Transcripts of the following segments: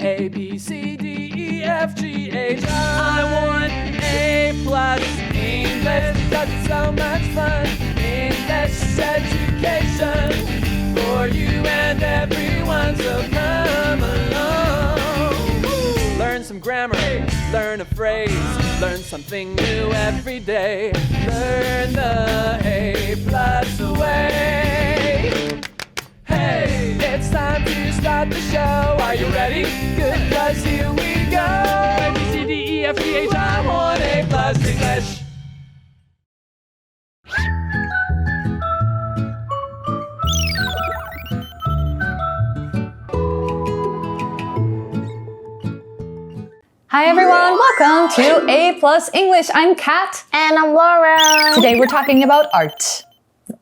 A, B, C, D, E, F, G, H. I want A+ English because it's so much fun. English education for you and everyone, so come along. Learn some grammar, learn a phrase, learn something new every day. Learn the A+ way. Hey, it's time to start the show. Are you ready? Good, 'cause here we go. A, B, C, D, E, F, G, H. I want A+ English. Hi everyone, welcome to A+ English. I'm Kat. And I'm Laura. Today we're talking about art.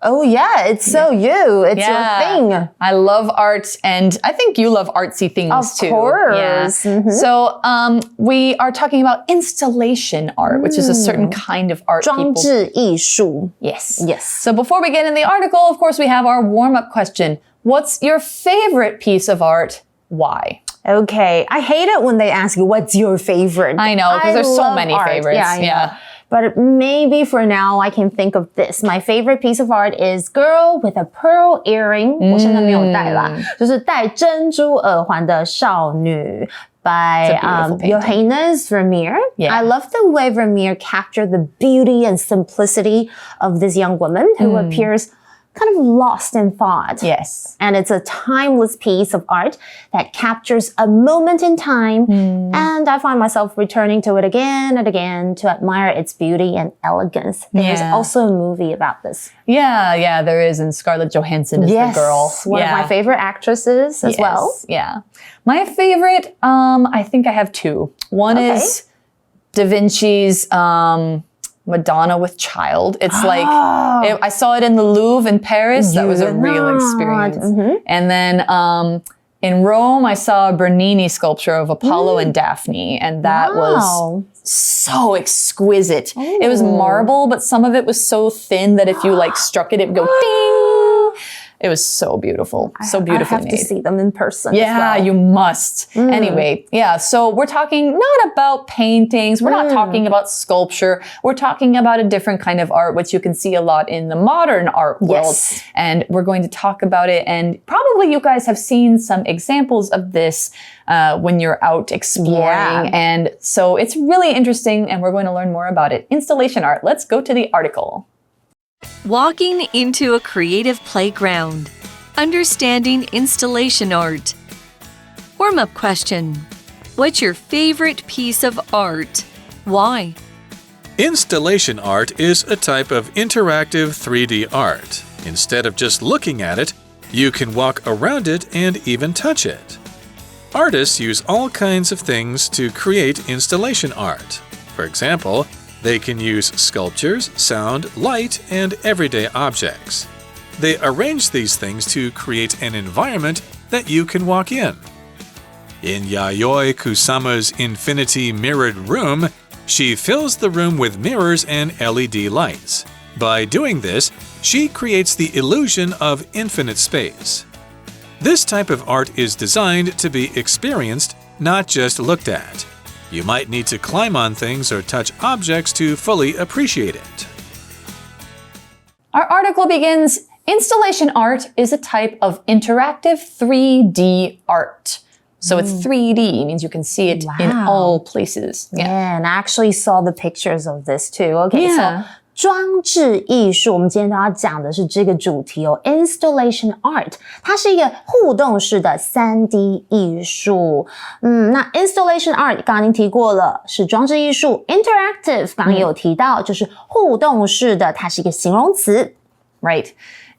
Oh yeah, it's so you. It's your thing. I love art and I think you love artsy things too. Of course. Yeah. So we are talking about installation art, which is a certain kind of art. 装置艺术. Yes. Yes. So before we get in the article, of course, we have our warm-up question. What's your favorite piece of art? Why? Okay, I hate it when they ask you, what's your favorite? I know, because there's so many art. favorites. Yeah. But maybe for now, I can think of this. My favorite piece of art is Girl with a Pearl Earring. 我现在没有戴啦，就是戴珍珠耳环的少女 by Johannes Vermeer. Yeah. I love the way Vermeer captured the beauty and simplicity of this young woman who appears kind of lost in thought. Yes. And it's a timeless piece of art that captures a moment in time. And I find myself returning to it again and again to admire its beauty and elegance. There's also a movie about this. Yeah, there is. And Scarlett Johansson is the girl. One of my favorite actresses as well. Yeah. My favorite, I think I have two. One is Da Vinci's Madonna with Child. It's like, I saw it in the Louvre in Paris. That was a real experience. And then in Rome, I saw a Bernini sculpture of Apollo and Daphne. And that was so exquisite. It was marble, but some of it was so thin that if you like struck it, it would go ding. It was so beautiful. So beautifully I have to see them in person as Yeah, well. you must. Anyway, so we're talking not about paintings. We're not talking about sculpture. We're talking about a different kind of art, which you can see a lot in the modern art world. Yes. And we're going to talk about it. And probably you guys have seen some examples of this when you're out exploring. Yeah. And so it's really interesting and we're going to learn more about it. Installation art. Let's go to the article. Walking into a creative playground. Understanding installation art. Warm-up question. What's your favorite piece of art? Why? Installation art is a type of interactive 3D art. Instead of just looking at it, you can walk around it and even touch it. Artists use all kinds of things to create installation art. For example, they can use sculptures, sound, light, and everyday objects. They arrange these things to create an environment that you can walk in. In Yayoi Kusama's Infinity Mirrored Room, she fills the room with mirrors and LED lights. By doing this, she creates the illusion of infinite space. This type of art is designed to be experienced, not just looked at. You might need to climb on things or touch objects to fully appreciate it. Our article begins, installation art is a type of interactive 3D art. So it's 3D, means you can see it in all places. Yeah, and I actually saw the pictures of this too. Okay, so 装置艺术，我们今天都要讲的是这个主题哦 ，installation art， 它是一个互动式的 3D 艺术。那 installation art 刚刚已经提过了，是装置艺术 ，interactive 刚刚也有提到，就是互动式的，它是一个形容词 ，right?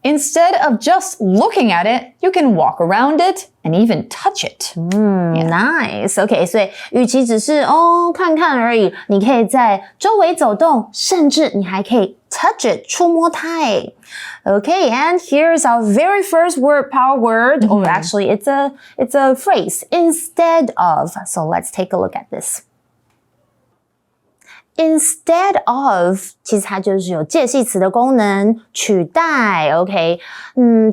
Instead of just looking at it, you can walk around it and even touch it. Nice. Okay, 所以与其只是看看而已，你可以在周围走动，甚至你还可以 touch it, 触摸它。Okay, and here's our very first word, power word, or actually it's a phrase, instead of. So let's take a look at this. Instead of 其实它就是有介系词的功能，取代 OK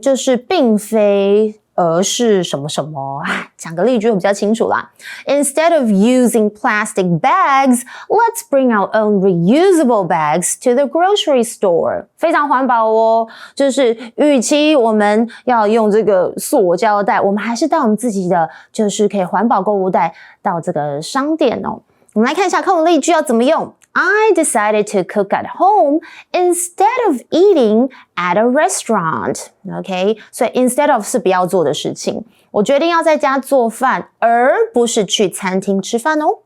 就是并非而是什么什么，讲个例句会比较清楚啦。Instead of using plastic bags, let's bring our own reusable bags to the grocery store. 非常环保哦，就是与其我们要用这个塑胶袋，我们还是带我们自己的就是可以环保购物袋到这个商店哦。我们来看一下课文例句要怎么用。I decided to cook at home instead of eating at a restaurant. OK, 所以 instead of 是不要做的事情。我决定要在家做饭，而不是去餐厅吃饭哦。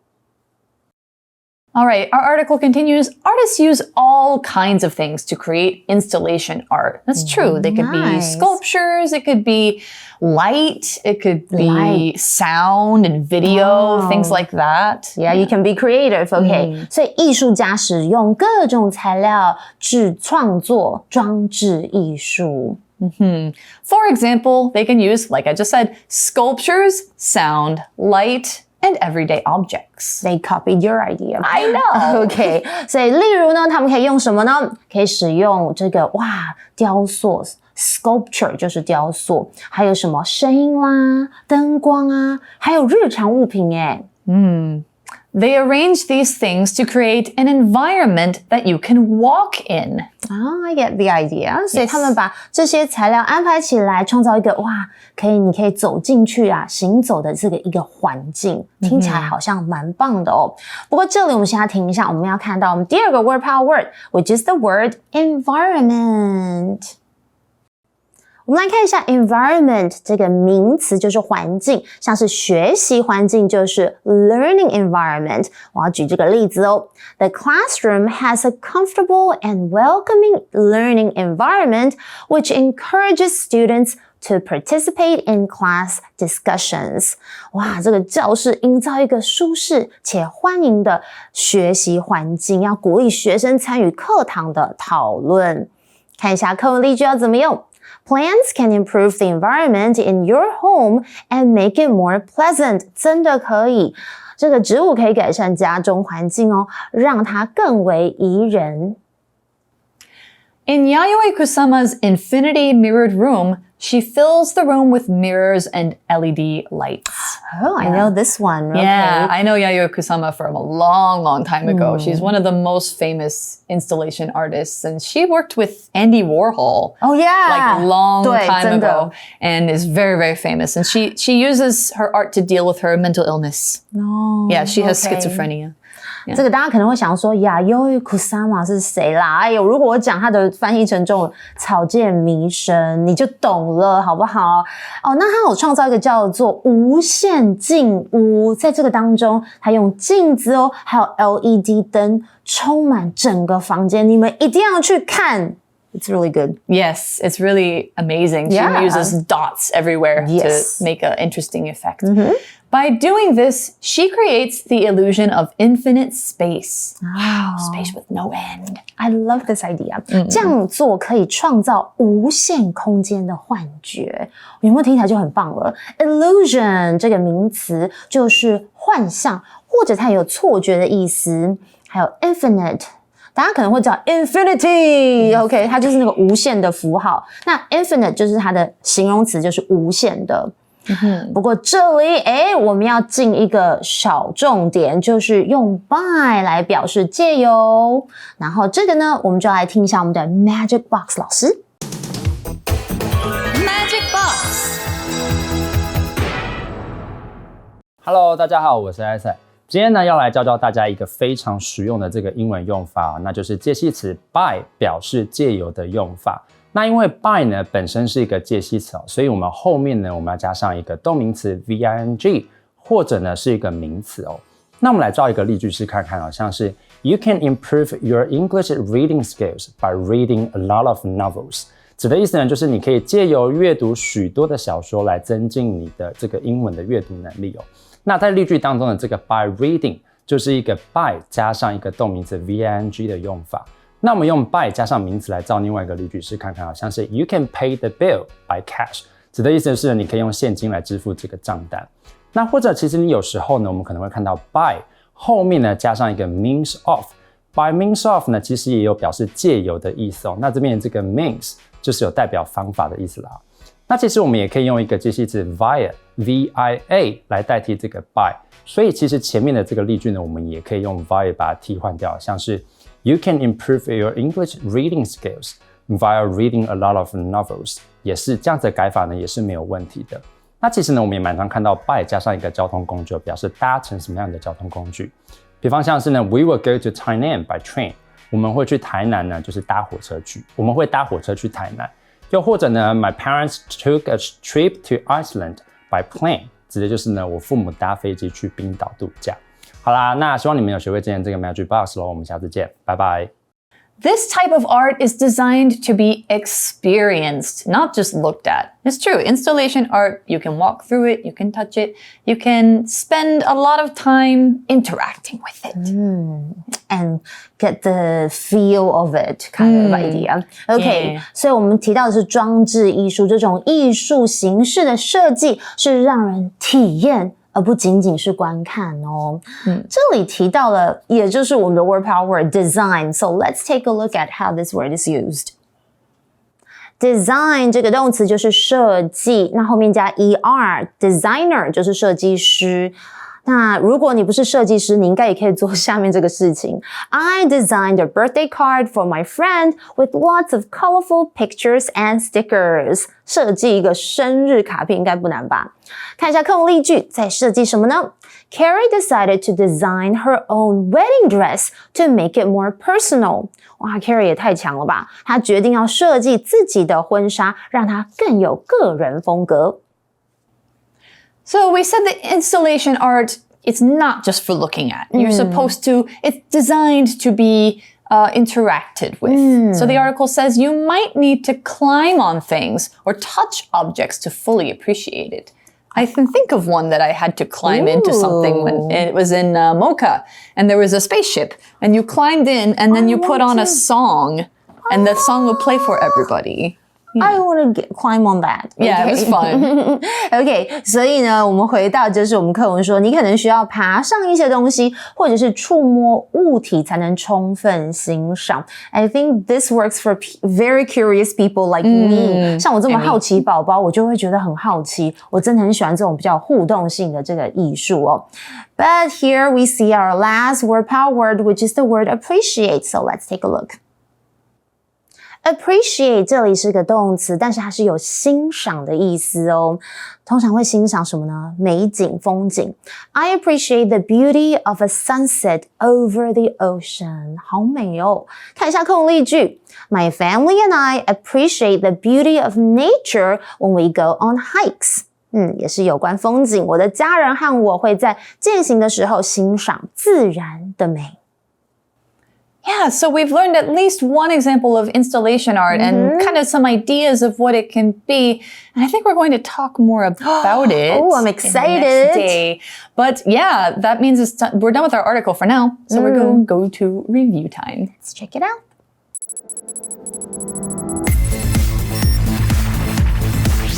All right, our article continues. Artists use all kinds of things to create installation art. That's true. They could be sculptures, it could be light, it could be sound and video, things like that. Yeah, you can be creative, okay. 所以艺术家使用各种材料去创作装置艺术。For example, they can use, like I just said, sculptures, sound, light, and everyday objects. They copied your idea. I know. OK, 所以例如呢，他们可以用什么呢？可以使用这个雕塑 sculpture 就是雕塑，还有什么声音啦、灯光啊，还有日常物品耶。They arrange these things to create an environment that you can walk in. I get the idea. 所以他们把这些材料安排起来，创造一个你可以走进去行走的这个一个环境，听起来好像蛮棒的哦。不过这里我们先要停一下，我们要看到我们第二个 word power word, which is the word environment. 我们来看一下 environment 这个名词就是环境，像是学习环境就是 learning environment。我要举这个例子哦。The classroom has a comfortable and welcoming learning environment which encourages students to participate in class discussions. 这个教室营造一个舒适且欢迎的学习环境，要鼓励学生参与课堂的讨论。看一下课文例句要怎么用。Plants can improve the environment in your home and make it more pleasant. 真的可以，这个植物可以改善家中环境哦，让它更为宜人。In Yayoi Kusama's infinity mirrored room, she fills the room with mirrors and LED lights. Oh, I know this one. Okay. Yeah, I know Yayoi Kusama from a long, long time ago. She's one of the most famous installation artists, and she worked with Andy Warhol. Oh, yeah. Like long time ago, and is very, very famous. And she uses her art to deal with her mental illness. Oh, yeah, she has schizophrenia. 这个大家可能会想说Yayoi Kusama 是谁啦？哎呦，如果我讲它的翻译成中文草间弥生，你就懂了，好不好？哦，那他有创造一个叫做无限镜屋，在这个当中，他用镜子哦，还有 LED 灯充满整个房间，你们一定要去看。It's really good. Yes, it's really amazing. She uses dots everywhere to make an interesting effect. By doing this, she creates the illusion of infinite space. Wow, space with no end. I love this idea. 这样做可以创造无限空间的幻觉。有没有听起来就很棒了？ Illusion 这个名词就是幻象，或者它也有错觉的意思。还有 infinite。大家可能会叫 infinity，OK， 它就是那个无限的符号。那 infinite 就是它的形容词，就是无限的。不过这里，我们要进一个小重点，就是用 by 来表示借由。然后这个呢，我们就来听一下我们的 Magic Box 老师。Magic Box。Hello， 大家好，我是艾赛。今天呢，要来教大家一个非常实用的这个英文用法，那就是介系词 by 表示借由的用法。那因为 by 呢本身是一个介系词，所以我们后面呢我们要加上一个动名词 VING， 或者呢是一个名词哦。那我们来造一个例句式看看像是 You can improve your English reading skills by reading a lot of novels。指的意思呢，就是你可以借由阅读许多的小说来增进你的这个英文的阅读能力哦。那在例句当中的这个 by reading 就是一个 by 加上一个动名词 VING 的用法。那我们用 by 加上名词来造另外一个例句式看看像是 You can pay the bill by cash， 指的意思是你可以用现金来支付这个账单。那或者其实你有时候呢，我们可能会看到 by 后面呢加上一个 means of。by means of 呢其实也有表示借由的意思哦。那这边这个 means 就是有代表方法的意思啦。那其实我们也可以用一个介系词 via V-I-A 来代替这个 by， 所以其实前面的这个例句呢，我们也可以用 via 把它替换掉，像是 You can improve your English reading skills via reading a lot of novels， 也是这样子的改法呢，也是没有问题的。那其实呢，我们也蛮常看到 by 加上一个交通工具，表示搭乘什么样的交通工具。比方像是呢 We will go to Tainan by train， 我们会去台南呢，就是搭火车去，我们会搭火车去台南。又或者呢 My parents took a trip to Iceland by plane， 指的就是呢，我父母搭飞机去冰岛度假。好啦，那希望你们有学会今天这个 Magic Box 咯，我们下次见，拜拜。This type of art is designed to be experienced, not just looked at. It's true. Installation art, you can walk through it, you can touch it, you can spend a lot of time interacting with it. And get the feel of it kind of idea. Okay, Yeah. 所以我们提到的是装置艺术，这种艺术形式的设计是让人体验而不仅仅是观看哦。这里提到了，也就是我们的 word power word design. So let's take a look at how this word is used. Design 这个动词就是设计，那后面加 er，designer 就是设计师。那如果你不是设计师，你应该也可以做下面这个事情。I designed a birthday card for my friend with lots of colorful pictures and stickers. 设计一个生日卡片应该不难吧？看一下课文例句，在设计什么呢？ Carrie decided to design her own wedding dress to make it more personal. 哇 ，Carrie 也太强了吧！她决定要设计自己的婚纱，让它更有个人风格。So we said that installation art, it's not just for looking at. You're supposed to, it's designed to be interacted with. So the article says you might need to climb on things or touch objects to fully appreciate it. I can think of one that I had to climb into something when it was in Mocha, and there was a spaceship, and you climbed in, and then you put on a song, and the song would play for everybody. I want to climb on that. Yeah, it was fun. OK， 所以呢，我们回到就是我们课文说，你可能需要爬上一些东西，或者是触摸物体才能充分欣赏。I think this works for very curious people like me。像我这么好奇宝宝，我就会觉得很好奇。我真的很喜欢这种比较互动性的这个艺术哦。But here we see our last word power word, which is the word appreciate. So let's take a look.Appreciate 这里是个动词，但是它是有欣赏的意思哦。通常会欣赏什么呢？美景、风景。I appreciate the beauty of a sunset over the ocean. 好美哦！看一下课文例句。My family and I appreciate the beauty of nature when we go on hikes. 也是有关风景。我的家人和我会在健行的时候欣赏自然的美。Yeah, so we've learned at least one example of installation art and kind of some ideas of what it can be. And I think we're going to talk more about it. Oh, I'm excited. Next day. But yeah, that means we're done with our article for now. So we're going to go to review time. Let's check it out.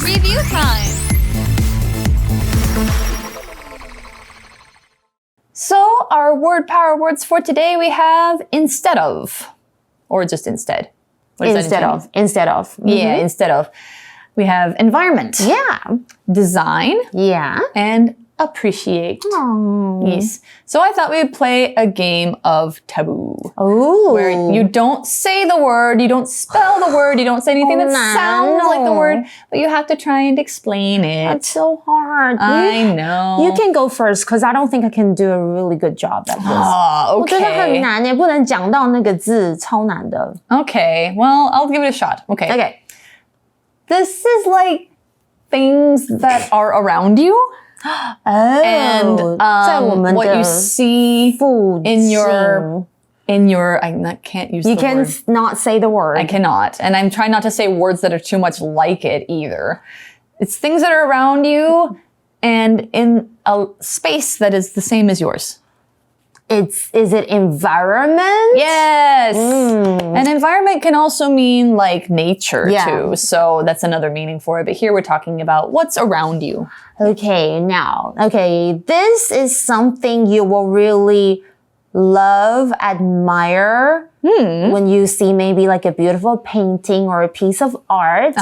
Review time. So our word power words for today, we have instead of, or just instead. What does that intend? Instead of. Yeah, instead of. We have environment. Yeah. Design. Yeah. And appreciate. Yes. So I thought we would play a game of taboo. Oh. Where you don't say the word, you don't spell the word, you don't say anything that sounds like the word, but you have to try and explain it. That's so hard. I know. You can go first, because I don't think I can do a really good job at this. Oh, 我觉得很 okay. 难耶，不能讲到那个字，超难的。 Okay, well, I'll give it a shot. Okay. Okay. This is like things that are around you. And 在我们的 what you see 附近 in your I can't use You the word. cannot say the word. I cannot. And I'm trying not to say words that are too much like it either. It's things that are around you and in a space that is the same as yours. Is it environment? Yes. An environment can also mean like nature too. So that's another meaning for it. But here we're talking about what's around you. Okay, this is something you will really love, admire when you see maybe like a beautiful painting or a piece of art.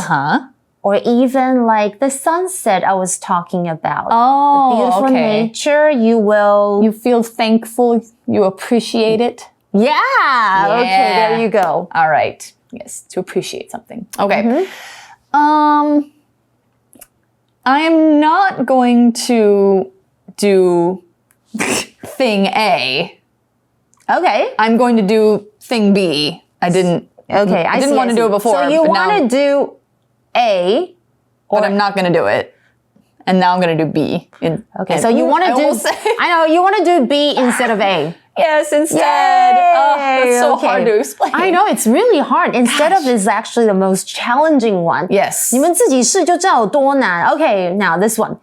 or even like the sunset I was talking about. Oh, the beautiful okay. nature, You feel thankful, you appreciate it. Yeah. Okay, there you go. All right. Yes, to appreciate something. Okay. I'm not going to do thing A. Okay. I'm going to do thing B. I didn't want to do it before. So you want to do A, but I'm not going to do it. And now I'm going to do B. So you want to do, I know, you want to do B instead of A. Yes, instead. That's so hard to explain. I know, it's really hard. Instead of is actually the most challenging one. Yes. 你们自己试就知道有多难. Okay, now this one.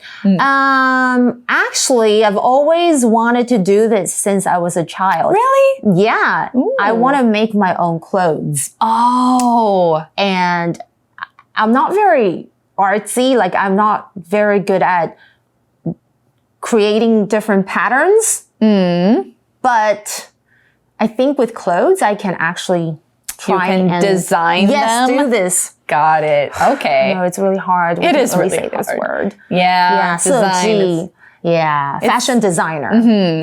Actually, I've always wanted to do this since I was a child. Really? Yeah. Ooh. I want to make my own clothes. Oh. And I'm not very artsy. Like, I'm not very good at creating different patterns. But I think with clothes, I can actually try and design them. Yes, do this. Got it. Okay. No, it's really hard. It is really say this hard. word. Yeah. Design. Yeah, fashion designer.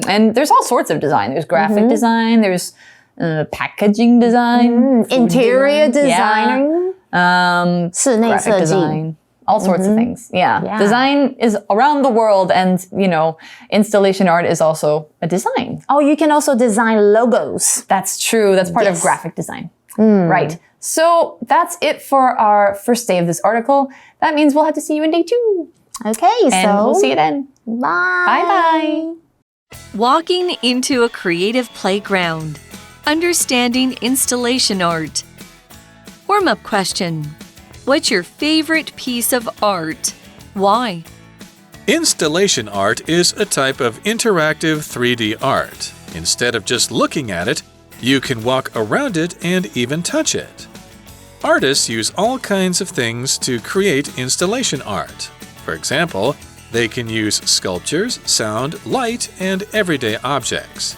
And there's all sorts of design. There's graphic design. There's packaging design. Interior design. Yeah. 室内 Graphic 设计 design. All sorts of things. Yeah. Design is around the world, and, installation art is also a design. Oh, you can also design logos. That's true. That's part of graphic design. Right. So that's it for our first day of this article. That means we'll have to see you in day 2. Okay, And we'll see you then. Bye. Bye-bye. Walking into a creative playground. Understanding installation art. Warm-up question. What's your favorite piece of art? Why? Installation art is a type of interactive 3D art. Instead of just looking at it, you can walk around it and even touch it. Artists use all kinds of things to create installation art. For example, they can use sculptures, sound, light, and everyday objects.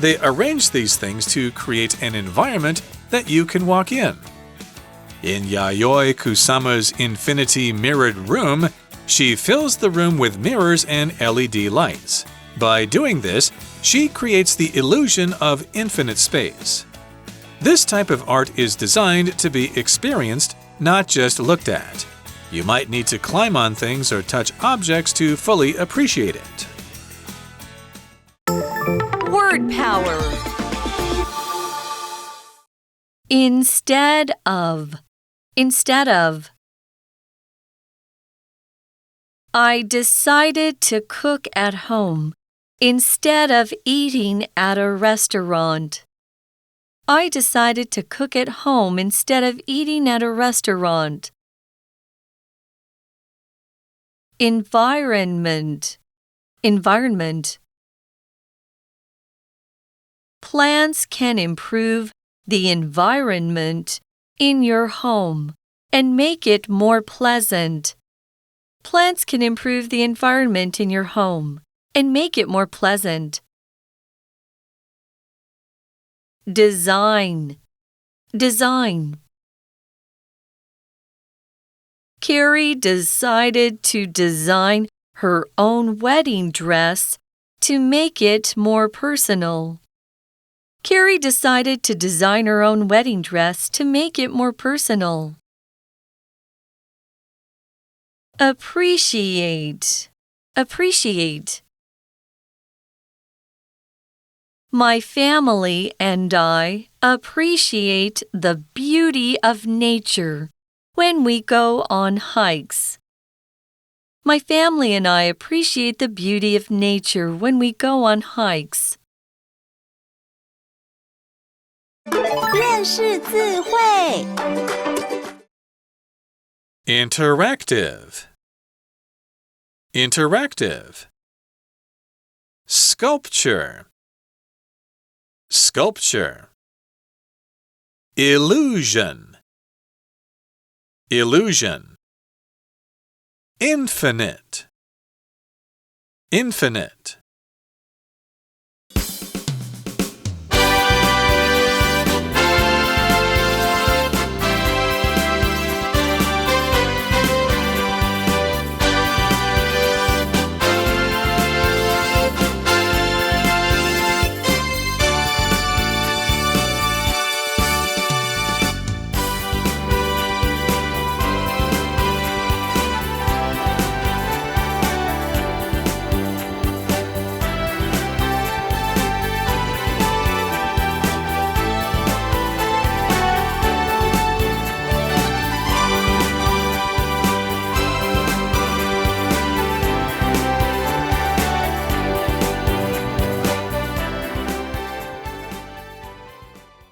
They arrange these things to create an environment that you can walk in. In Yayoi Kusama's infinity mirrored room, she fills the room with mirrors and LED lights. By doing this, she creates the illusion of infinite space. This type of art is designed to be experienced, not just looked at. You might need to climb on things or touch objects to fully appreciate it. Word power. Instead of. Instead of. I decided to cook at home instead of eating at a restaurant. I decided to cook at home instead of eating at a restaurant. Environment. Environment. Plants can improve the environment in your home and make it more pleasant. Plants can improve the environment in your home and make it more pleasant. Design. Design. Carrie decided to design her own wedding dress to make it more personal. Carrie decided to design her own wedding dress to make it more personal. Appreciate. Appreciate. My family and I appreciate the beauty of nature when we go on hikes. My family and I appreciate the beauty of nature when we go on hikes. 认识字汇 Interactive. Interactive. Sculpture. Sculpture. Illusion. Illusion. Infinite. Infinite.